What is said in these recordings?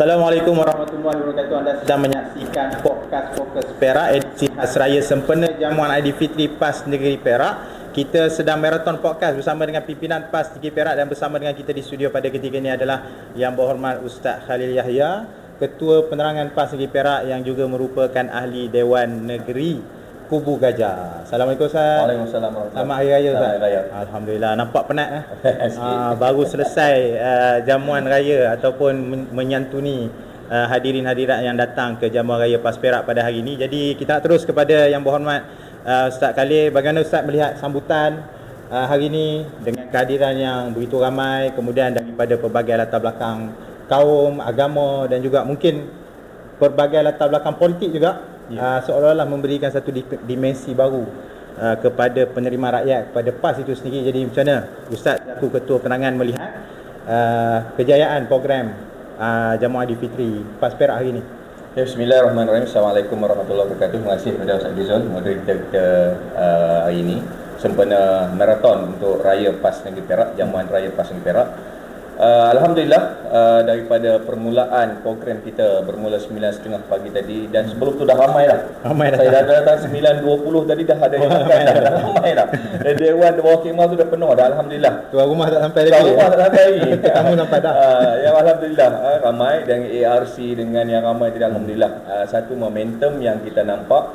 Assalamualaikum warahmatullahi wabarakatuh. Anda sedang menyaksikan podcast Fokus Perak edisi khas raya sempena jamuan Aidilfitri PAS Negeri Perak. Kita sedang marathon podcast bersama dengan pimpinan PAS Negeri Perak, dan bersama dengan kita di studio pada ketika ini adalah Yang Berhormat Ustaz Khalil Yahya, Ketua Penerangan PAS Negeri Perak yang juga merupakan Ahli Dewan Negeri Kubu Gajah. Assalamualaikum Ustaz. Waalaikumsalam. Selamat Hari Raya Ustaz. Selamat Hari Raya. Alhamdulillah, nampak penat baru selesai jamuan raya ataupun menyantuni hadirin-hadirat yang datang ke jamuan raya PAS Perak pada hari ini. Jadi kita nak terus kepada Yang Berhormat Ustaz Khalil. Bagaimana Ustaz melihat sambutan hari ini dengan kehadiran yang begitu ramai, kemudian daripada pelbagai latar belakang kaum, agama, dan juga mungkin pelbagai latar belakang politik juga, seolah-olah memberikan satu dimensi baru kepada penerima rakyat, kepada PAS itu sendiri. Jadi macam mana Ustaz aku Ketua Penerangan melihat kejayaan program jamuan Aidilfitri PAS Perak hari ini? Ya, bismillahirrahmanirrahim. Assalamualaikum warahmatullahi wabarakatuh. Terima kasih kepada Ustaz Bizul, moderator kita hari ini sempena marathon untuk Raya PAS Negeri Perak, jamuan Raya PAS Negeri Perak. Alhamdulillah, daripada permulaan program kita bermula 9.30 pagi tadi, dan sebelum tu dah ramai dah. Saya dah datang 9.20 tadi, dah ada yang makan dah ramai dah. Dewan di bawah khemah tu dah penuh dah, alhamdulillah. Tuan rumah tak sampai lagi. Tuan rumah tak sampai lagi. Kamu nampak dah. Yang alhamdulillah ramai, dengan ARC dengan yang ramai tadi, alhamdulillah. Satu momentum yang kita nampak,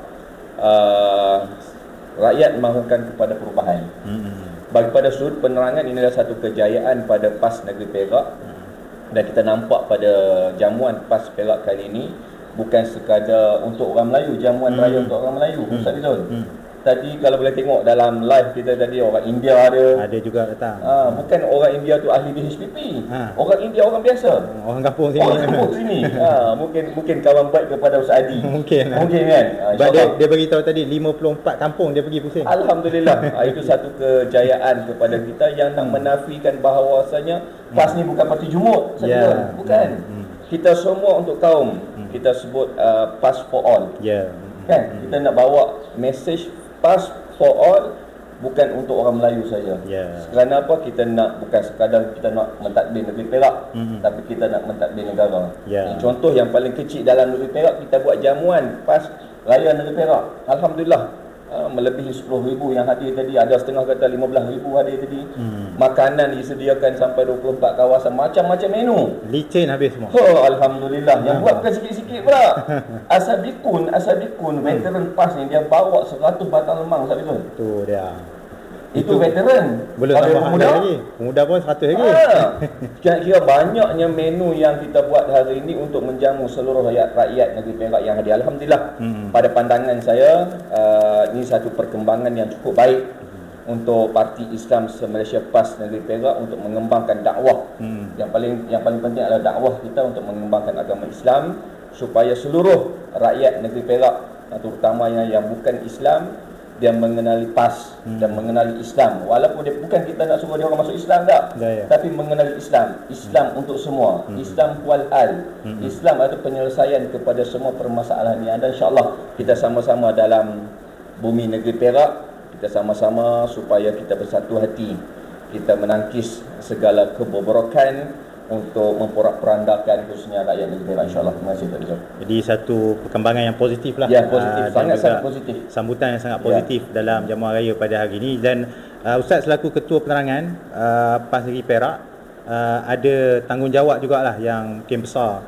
rakyat mahukan kepada perubahan. Bagi pada sudut penerangan, ini adalah satu kejayaan pada PAS Negeri Perak, dan kita nampak pada jamuan PAS Perak kali ini bukan sekadar untuk orang Melayu, jamuan raya untuk orang Melayu. Ustaz Rizal, tadi kalau boleh tengok dalam live kita tadi, orang India ada juga datang. Bukan orang India tu ahli BHPP, orang India orang biasa, orang kampung sini. Orang kampung sini. Mungkin kawan baik kepada Ustaz Adi. Mungkin kan. Sebab dia beritahu tadi 54 kampung dia pergi pusing. Alhamdulillah. Itu satu kejayaan kepada kita yang nak menafikan bahawasanya PAS ni bukan parti jumut. Bukan. Kita semua untuk kaum. Kita sebut PAS for all. Kan? Kita nak bawa message PAS for all, bukan untuk orang Melayu saja. Kerana apa? Kita nak, bukan sekadar kita nak mentadbir negeri Perak, tapi kita nak mentadbir negara. Contoh yang paling kecil dalam negeri Perak, kita buat jamuan PAS Raya Negeri Perak. Alhamdulillah, melebihi 10,000 yang hadir tadi. Ada setengah kata 15,000 hadir tadi. Makanan disediakan sampai 24 kawasan, macam-macam menu. Licin habis semua. Alhamdulillah. Yang buat bukan sikit-sikit pula. Asabikun veteran PAS ni, dia bawa 100 batang lemang, Ustaz Bizul. Tu dia. Itu veteran. Belum tambah pemuda lagi. Pemuda pun 100 lagi. Kira-kira banyaknya menu yang kita buat hari ini untuk menjamu seluruh rakyat negeri Perak yang hadir. Alhamdulillah. Pada pandangan saya, ini satu perkembangan yang cukup baik untuk Parti Islam se-Malaysia PAS Negeri Perak untuk mengembangkan dakwah. Yang paling penting adalah dakwah kita untuk mengembangkan agama Islam, supaya seluruh rakyat negeri Perak, terutamanya yang bukan Islam, dia mengenali PAS dan mengenali Islam. Walaupun dia bukan kita nak suruh dia orang masuk Islam tak, tapi mengenali Islam untuk semua. Islam wal hal. Islam ada penyelesaian kepada semua permasalahan ni. Dan insya-Allah kita sama-sama dalam bumi negeri Perak, kita sama-sama supaya kita bersatu hati, kita menangkis segala kebobrokan untuk memporak-porandakan khususnya rakyat negeri Perak, insya-Allah. Terima kasih Pak Rizal. Jadi satu perkembangan yang positif lah. Positif, sangat positif. Sambutan yang sangat positif dalam jamuan raya pada hari ini. Dan Ustaz selaku Ketua Penerangan PAS Negeri Perak, ada tanggungjawab jugalah yang mungkin besar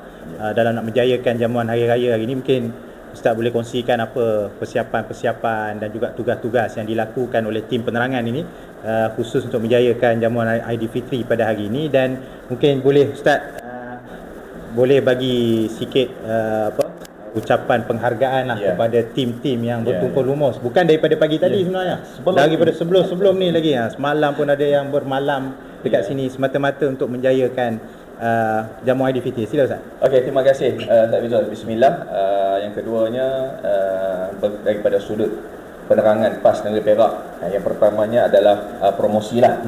dalam nak menjayakan jamuan hari raya hari ini. Mungkin Ustaz boleh kongsikan apa persiapan dan juga tugas-tugas yang dilakukan oleh tim penerangan ini khusus untuk menjayakan jamuan Aidilfitri pada hari ini. Dan mungkin boleh Ustaz boleh bagi sikit ucapan penghargaan lah kepada tim-tim yang bertumpul lumus, bukan daripada pagi tadi sebenarnya, daripada sebelum ni lagi. Semalam pun ada yang bermalam dekat sini semata-mata untuk menjayakan jamuan Aidilfitri. Sila Ustaz. Okey, terima kasih Ustaz Bizul. Bismillah. Yang keduanya, daripada sudut penerangan PAS Negeri Perak, yang pertamanya adalah promosi lah.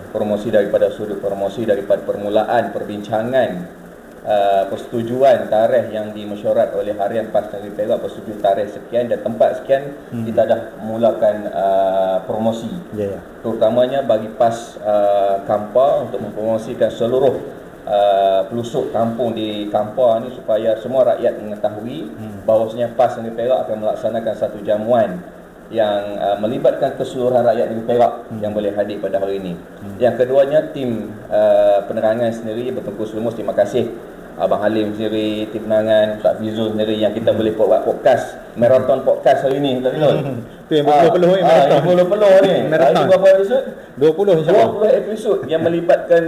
Promosi daripada sudut promosi, daripada permulaan perbincangan, persetujuan tarikh yang dimesyuarat oleh Harian PAS Negeri Perak, persetujuan tarikh sekian dan tempat sekian, kita dah mulakan promosi. Terutamanya bagi PAS Kampar untuk mempromosikan seluruh pelusuk kampung di Kampar ni supaya semua rakyat mengetahui bahawasanya PAS Negeri Perak akan melaksanakan satu jamuan yang melibatkan keseluruhan rakyat Negeri Perak yang boleh hadir pada hari ini. Yang keduanya, tim penerangan sendiri bertungkus lumus, terima kasih Abang Halim sendiri, tim penerangan, Ustaz Fizul sendiri yang kita boleh buat podcast, marathon podcast hari ini, Ustaz Fizul. Itu yang berpeluh-peluh ni marathon. Berpeluh-peluh ni. Hari berapa episod? 20 insya-Allah. 20 episod yang melibatkan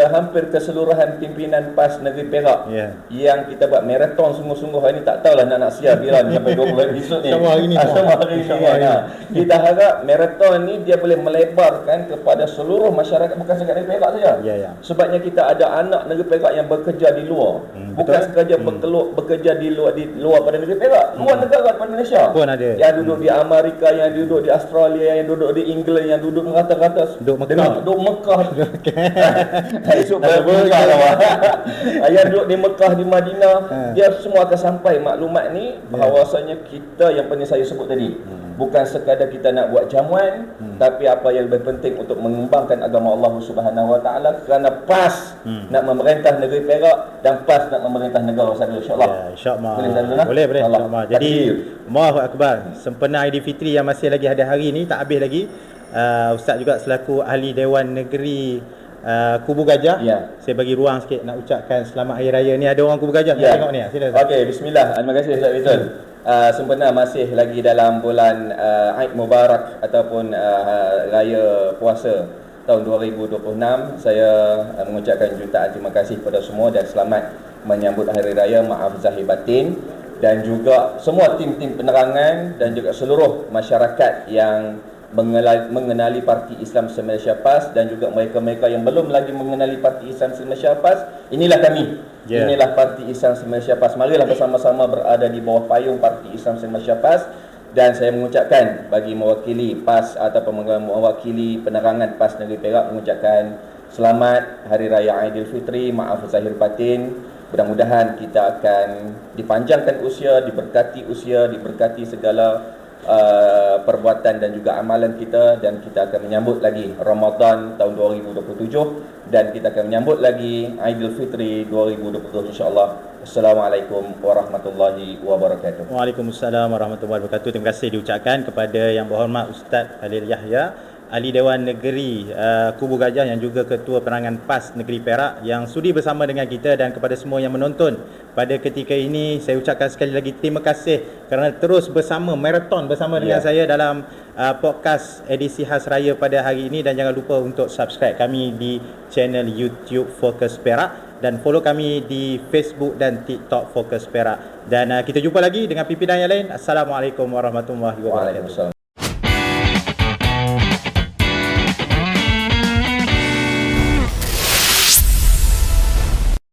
hampir keseluruhan pimpinan PAS Negeri Perak. Yang kita buat marathon sungguh-sungguh hari ni, tak tahulah nak siap bila sampai 20 episod ni. Sama hari ni. Sama hari ni. Kita harap marathon ni dia boleh melebarkan kepada seluruh masyarakat, bukan sekadar Negeri Perak saja. Sebabnya kita ada anak Negeri Perak yang bekerja di luar. Bukan sekadar bekerja di luar pada Negeri Perak, luar negara pada Malaysia. Pun ada. Yang duduk di Amerika, yang duduk di Australia, yang duduk di England, yang duduk merata-rata. Duduk Mekah. Duduk Mekah. Esok yang duduk di Mekah, di Madinah, dia semua akan sampai maklumat ni bahawasanya kita yang pernah saya sebut tadi. Bukan sekadar kita nak buat jamuan, tapi apa yang lebih penting untuk mengembangkan agama Allah Subhanahu Wa Taala, kerana PAS nak memerintah negeri Perak dan PAS nak memerintah negara saya, insya-Allah. Ya, insya-Allah. Boleh, Boleh insya-Allah. Jadi Allahu Akbar. Sempena Aidilfitri yang masih lagi ada hari ni, tak habis lagi. Ustaz juga selaku ahli Dewan Negeri Kubu Gajah, saya bagi ruang sikit nak ucapkan selamat hari raya ni. Ada orang Kubu Gajah saya tengok ni. Sila. Okey, bismillah. Terima kasih Ustaz Fizul. Sempena masih lagi dalam bulan Aid Mubarak ataupun Raya Puasa tahun 2026, saya mengucapkan jutaan terima kasih kepada semua dan selamat menyambut Hari Raya. Maaf zahir batin, dan juga semua tim-tim penerangan dan juga seluruh masyarakat yang mengenali Parti Islam se-Malaysia PAS, dan juga mereka-mereka yang belum lagi mengenali Parti Islam se-Malaysia PAS. Inilah kami. Inilah Parti Islam se-Malaysia PAS. Marilah bersama-sama berada di bawah payung Parti Islam se-Malaysia PAS. Dan saya mengucapkan bagi mewakili PAS ataupun mewakili penerangan PAS Negeri Perak, mengucapkan selamat Hari Raya Aidilfitri, maaf zahir batin. Mudah-mudahan kita akan dipanjangkan usia, diberkati segala perbuatan dan juga amalan kita, dan kita akan menyambut lagi Ramadan tahun 2027, dan kita akan menyambut lagi Aidilfitri 2020 insya-Allah. Assalamualaikum warahmatullahi wabarakatuh. Waalaikumsalam warahmatullahi wabarakatuh. Terima kasih diucapkan kepada Yang Berhormat Ustaz Khalil Yahya, Ahli Dewan Negeri Kubu Gajah yang juga Ketua Penerangan PAS Negeri Perak, yang sudi bersama dengan kita, dan kepada semua yang menonton pada ketika ini, saya ucapkan sekali lagi terima kasih kerana terus bersama marathon bersama dengan saya dalam podcast edisi khas raya pada hari ini. Dan jangan lupa untuk subscribe kami di channel YouTube Fokus Perak, dan follow kami di Facebook dan TikTok Fokus Perak. Dan kita jumpa lagi dengan pimpinan yang lain. Assalamualaikum warahmatullahi wabarakatuh.